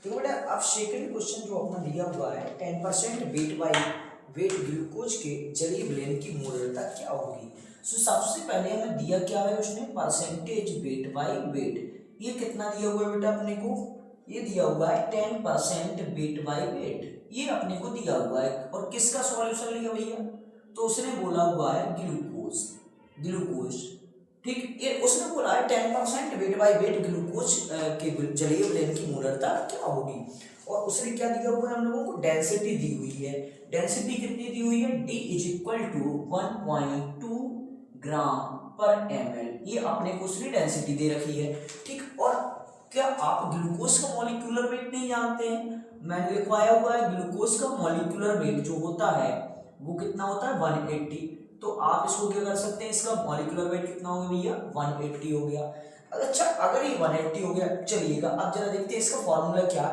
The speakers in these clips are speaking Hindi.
देखो बेटा, अब सेकंड क्वेश्चन जो अपना दिया हुआ है 10% वेट बाई वेट ग्लूकोज के जलीय विलयन की मोलरता क्या होगी। सो सबसे पहले हमें दिया क्या है, उसने परसेंटेज वेट बाई वेट। ये कितना दिया हुआ है बेटा अपने को, ये दिया हुआ है 10% वेट बाई वेट, ये अपने को दिया हुआ है। और किसका सॉल्यूशन लिया भैया, तो उसने बोला हुआ है ग्लूकोज। ग्लूकोज ठीक, ये उसने बोला है 10% वेट बाई वेट ग्लूकोज के जलीय विलयन की मोलरता क्या होगी। और उसने क्या दिया हुआ है हम लोगों को, डेंसिटी दी हुई है। डेंसिटी कितनी दी हुई है, D इज इक्वल टू 1.2 ग्राम पर ml, ये अपने को उसने डेंसिटी दे रखी है। ठीक, और क्या आप ग्लूकोज का मॉलिक्यूलर वेट नहीं जानते हैं, मैंने लिखवाया हुआ है ग्लूकोज का मॉलिक्यूलर वेट जो होता है वो कितना होता है 180। तो आप इसको क्या कर सकते हैं, इसका मॉलिक्यूलर वेट कितना हो गया भैया 180 हो गया। अच्छा, अगर ये 180 हो गया, चलिएगा अब जरा देखते हैं इसका फॉर्मूला क्या।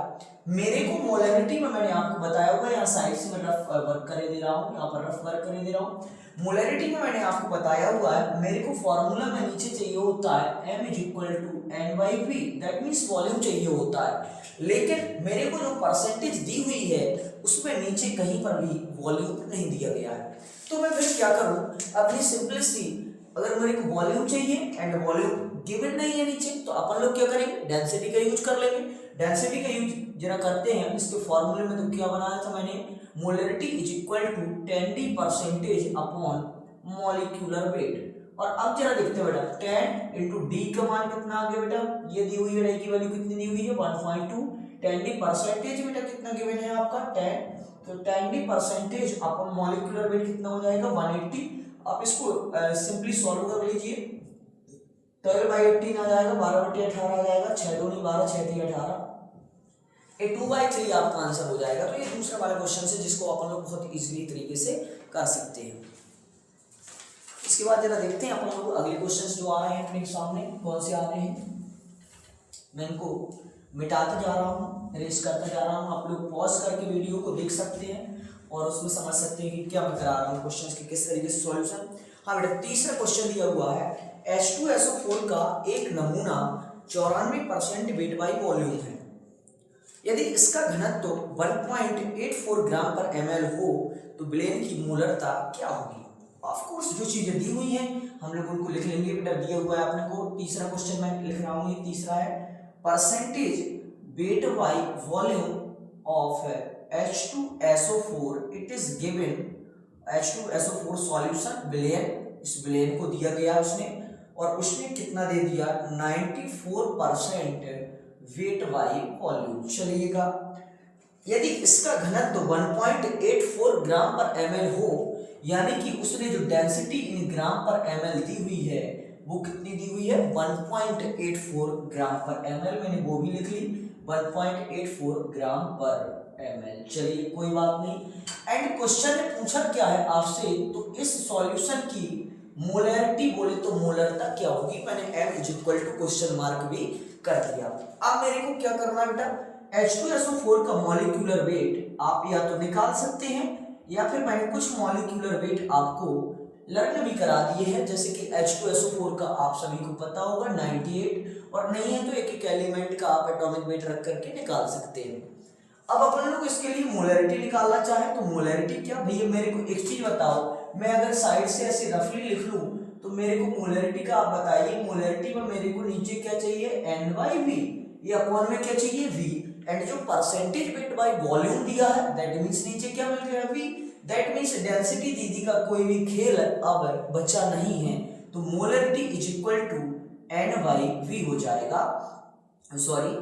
मेरे को मोलैरिटी में मैंने आपको बताया हुआ है, यहाँ साइड से मैं रफ वर्क करे दे रहा हूँ, यहाँ पर रफ वर्क करे दे रहा हूँ। मोलैरिटी में मैंने आपको बताया हुआ है, मेरे को फॉर्मूला में नीचे चाहिए होता है m is equal to N by V, that means volume चाहिए होता है। लेकिन मेरे को जो परसेंटेज दी हुई है उसमें नीचे कहीं पर भी वॉल्यूम नहीं दिया गया है। तो मैं फिर क्या करूं, अपनी सिंपलिसिटी, अगर मेरे को वॉल्यूम चाहिए एंड वॉल्यूम गिवन नहीं है नीचे, तो अपन लोग क्या करेंगे, डेंसिटी का यूज कर लेंगे। डेंसिटी का यूज जरा करते हैं, इसके फॉर्मूले में तो क्या बनाया था मैंने, molarity is equal to 10d percentage upon molecular weight. और अब जरा देखते हैं बेटा, 10 इंटू डी का मान कितना आ गया बेटा, ये दी हुई है, डी की वैल्यू कितनी दी हुई है 1.2, 10d परसेंटेज बेटा कितना गिवन है आपका 10, तो 10d percentage upon molecular wait कितना हो जाएगा 180। आप इसको सिंपली सॉल्व कर लीजिए, 12/18 आ जाएगा, 12/18 आ जाएगा, 6 दूनी 12, 6 3 18, ये 2/3 आपका आंसर हो जाएगा। तो ये दूसरा वाला क्वेश्चन है जिसको अपन लोग बहुत इजीली तरीके से कर सकते हैं। इसके बाद जरा देखते हैं अपन लोग अगले क्वेश्चंस जो आ रहे हैं अपने सामने कौन से आ रहे हैं। मैं इनको मिटाते जा रहा हूँ, इरेज करता जा रहा हूँ, आप लोग पॉज करके वीडियो को देख सकते हैं और उसमें समझ सकते हैं कि क्या मैं करा रहा हूँ, क्वेश्चंस के किस तरीके से सॉल्यूशन। हाँ बेटा, तीसरा क्वेश्चन दिया हुआ है H2SO4 का एक नमूना 94% वेट बाई वॉल्यूम है, यदि इसका घनत्व 1.84 ग्राम पर ml हो तो विलयन की मोलरता क्या होगी। ऑफ कोर्स जो चीजें दी हुई हैं हम लोग उनको लिख लेंगे बेटा, दिया हुआ है आपने को। तीसरा क्वेश्चन मैं लिख रहा हूँ, ये तीसरा है, percentage weight by volume of H2SO4, it is given H2SO4 solution विलयन, इस विलयन को दिया गया उसने, और उसने कितना दे दिया 94% वेट बाई वॉल्यूम। चलिएगा, यदि इसका घनत्व 1.84 ग्राम पर ml हो, यानी कि उसने जो डेंसिटी इन ग्राम पर ml दी हुई है वो कितनी दी हुई है 1.84 ग्राम पर ml, मैंने वो भी लिख ली 1.84 ग्राम पर ml। चलिए कोई बात नहीं। एंड क्वेश्चन ने पूछा क्या है आपसे, तो इस सॉल्यूशन की मोलैरिटी बोले तो मोलरता क्या होगी, मैंने m is equal to question mark भी कर दिया। अब मेरे को क्या करना है बेटा, H2SO4 का मॉलिक्यूलर वेट आप या तो निकाल सकते हैं या फिर मैंने कुछ मॉलिक्यूलर वेट आपको लर्न भी करा दिए हैं, जैसे कि H2SO4 का आप सभी को पता होगा 98, और नहीं है तो एक एक एलिमेंट का आप एटॉमिक वेट रख करके निकाल सकते हैं। अब अपन लोग इसके लिए मोलैरिटी निकालना चाहे तो मोलैरिटी क्या भैया, मेरे को एक चीज बताओ, मैं अगर साइड से ऐसे रफली लिख लूं तो मेरे को मोलैरिटी का आप बताइए, मोलैरिटी में मेरे को नीचे क्या चाहिए n/v, ये अपॉन में क्या चाहिए v, एंड जो परसेंटेज वेट बाय वॉल्यूम दिया है दैट मींस नीचे क्या मिल गया v, दैट मींस डेंसिटी दीदी का कोई भी खेल अब बचा नहीं है, तो molarity is equal to n/v हो जाएगा। सॉरी,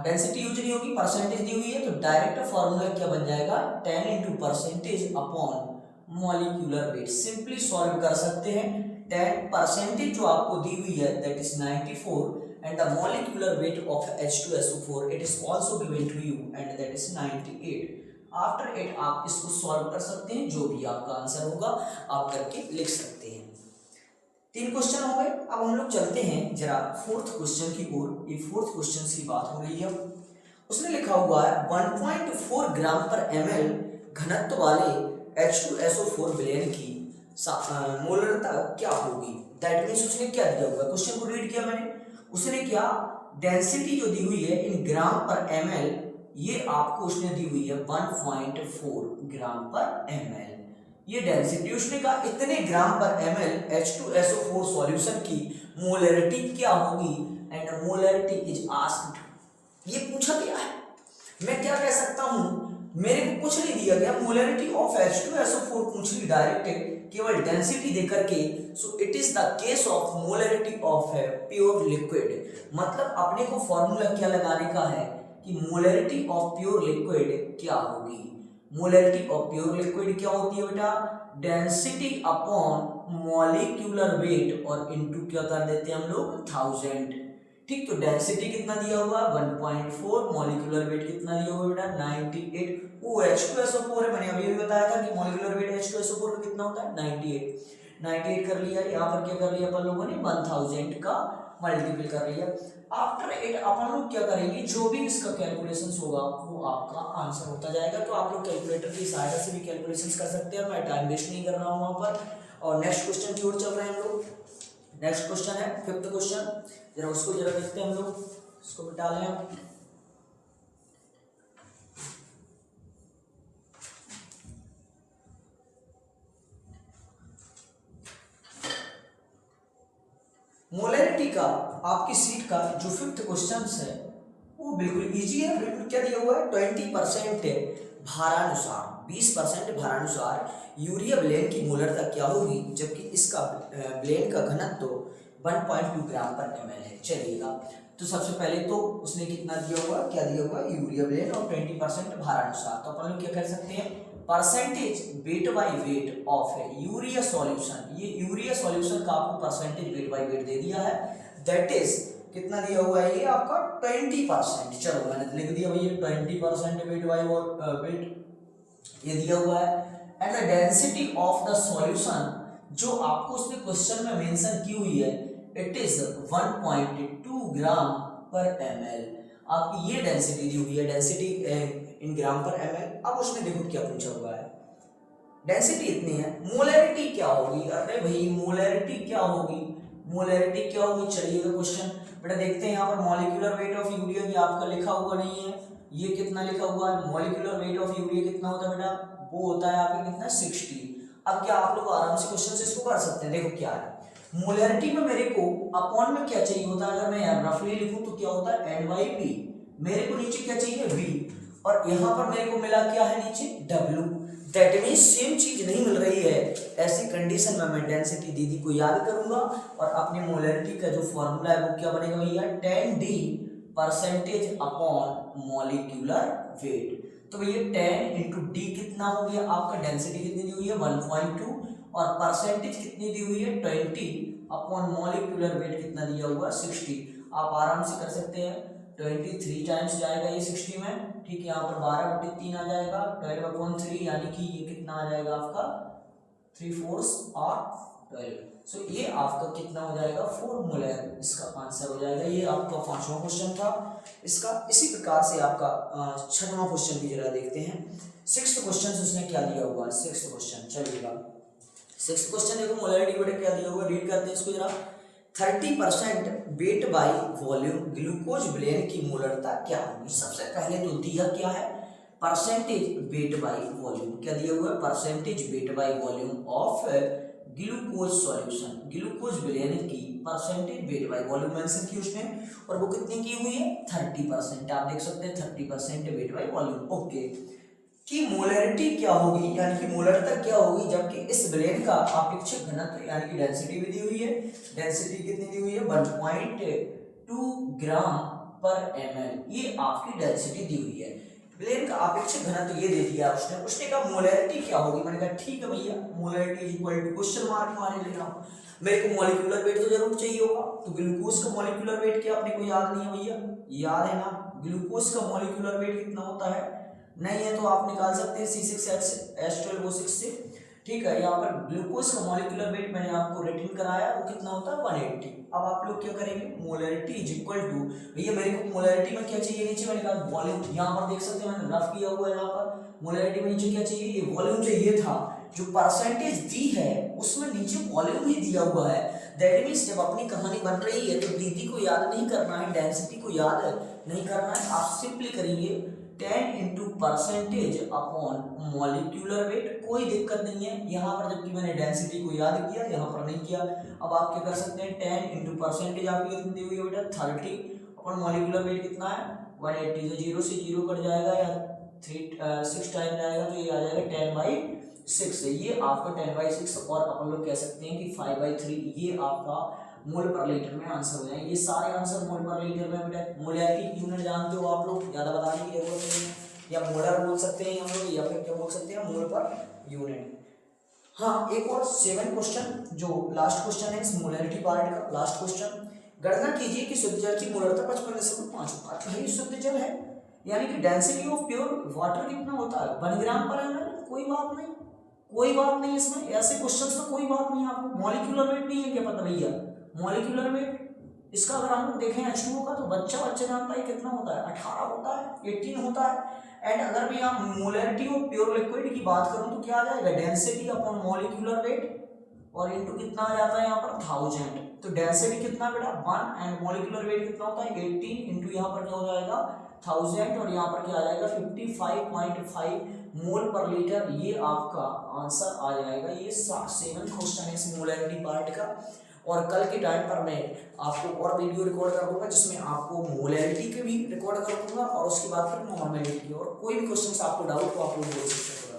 डेंसिटी यूज नहीं होगी, परसेंटेज दी हुई है, तो डायरेक्ट फॉर्मूला क्या बन जाएगा 10 into percentage upon molecular wait. Simply solve कर सकते हैं, 10 परसेंटेज जो आपको दी हुई है that is 94 and the molecular weight of H2SO4 it is also given to you and that is 98। After it आप इसको सॉल्व कर सकते हैं, जो भी आपका आंसर होगा आप करके लिख सकते हैं। 3 क्वेश्चन हो गए, अब हम लोग चलते हैं जरा फोर्थ क्वेश्चन की ओर। ये फोर्थ क्वेश्चन की बात हो रही है, उसने लिखा हुआ है 1.4 ग्राम पर ml घनत्व वाले H2SO4 विलयन की मोलरता क्या होगी। दैट मींस उसने क्या दिया हुआ है, क्वेश्चन को रीड किया मैंने, उसने क्या डेंसिटी जो दी हुई है इन ग्राम पर ml ये आपको उसने दी हुई है 1.4 ग्राम पर ml। ये डेंसिटी उसने कहा इतने ग्राम पर ml H2SO4 सॉल्यूशन की मोलरिटी क्या होगी, एंड मोलरिटी इज आस्क्ड। ये पूछा गया है, मैं क्या कह सकता हूं, मेरे को कुछ नहीं दिया गया, मोलरिटी ऑफ H2SO4 पूछ ली डायरेक्ट, केवल डेंसिटी देकर के। So it is the case of molarity of pure liquid. मतलब अपने को फॉर्मूला क्या लगाने का है कि मोलरिटी ऑफ प्योर लिक्विड क्या होगी। मोलरिटी ऑफ प्योर लिक्विड क्या होती है बेटा, डेंसिटी अपॉन मॉलिक्यूलर वेट और इनटू क्या कर देते हैं हम लोग 1000। ठीक, तो डेंसिटी कितना दिया हुआ 1.4, मॉलिक्यूलर वेट कितना दिया हुआ बेटा 98। वो H2SO4 है, मैंने अभी भी बताया था कि मॉलिक्यूलर वेट H2SO4 का कितना होता है 98 कर लिया। यहाँ पर क्या कर लिया अपन लोगों ने 1000 का मल्टीपल कर लिया। आफ्टर इट अपन लोग क्या करेंगे, जो भी इसका कैलकुलेशंस होगा वो आपका आंसर होता जाएगा। तो आप लोग कैलकुलेटर की सहायता से भी कैलकुलेशंस कर सकते हैं, मैं टाइम वेस्ट नहीं कर रहा हूँ वहां पर। और नेक्स्ट क्वेश्चन की ओर चल रहे हैं हम लोग। नेक्स्ट क्वेश्चन है 5th क्वेश्चन, जरा उसको जरा देखते हैं हम लोग, इसको मिटा लें हम। मोलरिटी का आपकी सीट का जो 5th क्वेश्चन है वो बिल्कुल इजी है। बिल्कुल क्या दिया हुआ है 20% भारानुसार, 20% भारानुसार यूरिया ब्लेन की मोलरता क्या होगी, जबकि इसका ब्लेन का घनत्व 1.2 ग्राम पर ml है। चलिएगा, तो सबसे पहले तो उसने कितना दिया हुआ, क्या दिया हुआ यूरिया ब्लेन और 20% भारानुसार। तो अपन लोग क्या कर सकते हैं, percentage weight by weight of urea solution. ये यूरिया सॉल्यूशन का आपको परसेंटेज वेट बाय वेट दे दिया है, दैट इज कितना दिया हुआ है ये आपका 20%। चलो मैंने लिख दिया भैया 20% वेट बाय वेट ये दिया हुआ है। And the density of the solution जो आपको उसने क्वेश्चन में मेंशन की हुई है, इट इज 1.2 ग्राम पर ml। आपकी ये डेंसिटी दी हुई है, डेंसिटी इन ग्राम पर ml। अब उसने देखो क्या पूछा हुआ है, डेंसिटी इतनी है, मोलरिटी क्या होगी। अरे भाई मोलरिटी क्या होगी, मोलरिटी क्या होगी। चलिएगा क्वेश्चन बेटा देखते हैं। यहाँ पर मॉलिक्यूलर वेट ऑफ यूरिया ये आपका लिखा हुआ नहीं है, ये कितना लिखा हुआ है, मॉलिक्यूलर वेट ऑफ यूरिया कितना होता है बेटा, वो होता है आपका कितना 60। अब क्या आप लोग आराम से क्वेश्चन से इसको कर सकते हैं। देखो क्या है, मोलरिटी में मेरे को अपॉन में क्या चाहिए होता है, अगर मैं रफली लिखूं तो क्या होता है N/P। मेरे को नीचे क्या चाहिए V, और यहाँ पर मेरे को मिला क्या है नीचे W। दैट मींस सेम चीज नहीं मिल रही है, ऐसी कंडीशन में मैं डेंसिटी दीदी को याद करूंगा और अपनी मोलरिटी का जो फॉर्मूला है वो क्या बनेगा भैया 10D percentage upon molecular wait. तो भैया 10 इंटू डी कितना हो गया आपका, डेंसिटी कितनी दी हुई है 1.2 और परसेंटेज कितनी दी हुई है 20 अपॉन मॉलिक्यूलर वेट कितना दिया हुआ 60। आप आराम से कर सकते हैं, 23 टाइम्स जाएगा ये 60 में, ठीक है। यहाँ पर 12/3 आ जाएगा, 12/3 यानी कि ये कितना आ जाएगा आपका 3/4 और 12। सो ये आपका कितना हो जाएगा 4 मोलर, इसका आंसर हो जाएगा। ये आपका 5वां क्वेश्चन था इसका। इसी प्रकार से आपका 6वां क्वेश्चन भी जरा देखते हैं। 6th क्वेश्चन उसने क्या दिया हुआ है, 6th क्वेश्चन चलिएगा। 6th क्वेश्चन देखो मोलरिटी बेटा क्या दिया हुआ, रीड करते हैं इसको जरा। 30% वेट बाय वॉल्यूम ग्लूकोज ब्लेन की मोलरता क्या होगी। सबसे पहले तो दिया क्या है, परसेंटेज वेट बाय वॉल्यूम, क्या दिया हुआ है percentage weight by volume of glucose solution, glucose ब्लेन की percentage weight by volume mention की उसने, और वो कितनी की हुई है 30%। आप देख सकते हैं 30% वेट बाय वॉल्यूम। ओके, कि मोलरिटी क्या होगी, यानी कि मोलरता क्या होगी, जबकि इस ब्लेन का अपेक्षित घनत्व यानी कि डेंसिटी भी दी हुई है। डेंसिटी कितनी दी हुई है 1.2 ग्राम पर ml, ये आपकी डेंसिटी दी हुई है। ब्लेन का अपेक्षित घनत्व ये दे दिया उसने कहा मोलरिटी क्या होगी। मैंने कहा ठीक है भैया, molarity is equal to question mark मारे ले रहा हूं, मेरे को मॉलिक्यूलर वेट तो जरूर चाहिए होगा। तो ग्लूकोज का मॉलिक्यूलर वेट क्या अपने को याद नहीं है भैया, याद है ना, ग्लूकोज का मॉलिक्यूलर वेट कितना होता है, नहीं है तो आप निकाल सकते हैं C6H12O6 से, ठीक है। यहाँ पर ग्लूकोज का मॉलिक्यूलर वेट मैंने आपको रिटन कराया, वो कितना होता है 180। अब आप लोग क्या करेंगे, मोलरिटी इज इक्वल टू, भैया मेरे को मोलरिटी में क्या चाहिए नीचे, मैंने कहा वॉल्यूम, यहाँ पर देख सकते हैं मैंने रफ किया हुआ है। यहाँ पर मोलरिटी में नीचे क्या चाहिए, ये वॉल्यूम चाहिए था, जो परसेंटेज दी है उसमें नीचे वॉल्यूम ही दिया हुआ है। दैट मीन्स जब अपनी कहानी बन रही है तो dt को याद नहीं करना है, डेंसिटी को याद नहीं करना है, आप सिंपली करिए 10 into percentage upon molecular wait, कोई दिक्कत नहीं है यहाँ पर, जबकि मैंने डेंसिटी को याद किया यहाँ पर नहीं किया। अब आप क्या कर सकते हैं, 10 इंटू परसेंटेज आपकी कितनी दी हुई है बेटा 30 अपॉन मॉलिक्यूलर वेट कितना है 180, तो 0 से 0 कट जाएगा या 6 टाइम जाएगा तो ये आ जाएगा 10/6 है, ये आपका 10/6 और अपन लोग कह सकते हैं कि 5/3, ये आपका मोल पर लीटर में आंसर हो जाएंगे। ये सारे आंसर मोल पर लीटर में बेटा। मोलैरिटी यूनिट जानते हो आप लोग, ज़्यादा बताने की जरूरत नहीं है, या मोलर बोल सकते हैं हम लोग, या फिर क्या बोल सकते हैं मोल पर यूनिट। हाँ एक और 7 क्वेश्चन जो लास्ट क्वेश्चन है इस मोलैरिटी पार्ट का, लास्ट क्वेश्चन, गणना कीजिए कि शुद्ध जल की मोलरता 55.5 भाई शुद्ध जल है, यानी कि डेंसिटी ऑफ प्योर वाटर कितना होता है 1 ग्राम पर ml, कोई बात नहीं, कोई बात नहीं, इसमें ऐसे क्वेश्चंस में कोई बात नहीं। आपको मॉलिक्यूलर वेट नहीं है क्या पता भैया, मॉलिक्यूलर वेट इसका अगर हम लोग देखें H2O का तो बच्चा जानता है कितना होता है 18 होता है, 18 होता है। एंड अगर भी आप मोलैरिटी ऑफ प्योर लिक्विड की बात करूं तो क्या आ जाएगा डेंसिटी अपॉन मॉलिक्यूलर वेट और इनटू कितना आ जाता है यहाँ पर 1000, तो डेंसिटी कितना बेटा 1 एंड मॉलिक्यूलर वेट कितना होता है 18 इंटू यहाँ पर क्या हो जाएगा 1000 और यहाँ पर क्या आ जाएगा 55.5 मोल पर लीटर, ये आपका आंसर आ जाएगा। ये 7 क्वेश्चन है इस मोलैरिटी पार्ट का, और कल के टाइम पर मैं आपको और वीडियो रिकॉर्ड कर दूंगा जिसमें आपको मोलैरिटी के भी रिकॉर्ड कर दूंगा और उसके बाद फिर नॉर्मेलिटी, और कोई भी क्वेश्चन आपको डाउट हो आप लोग बोल सकते हैं।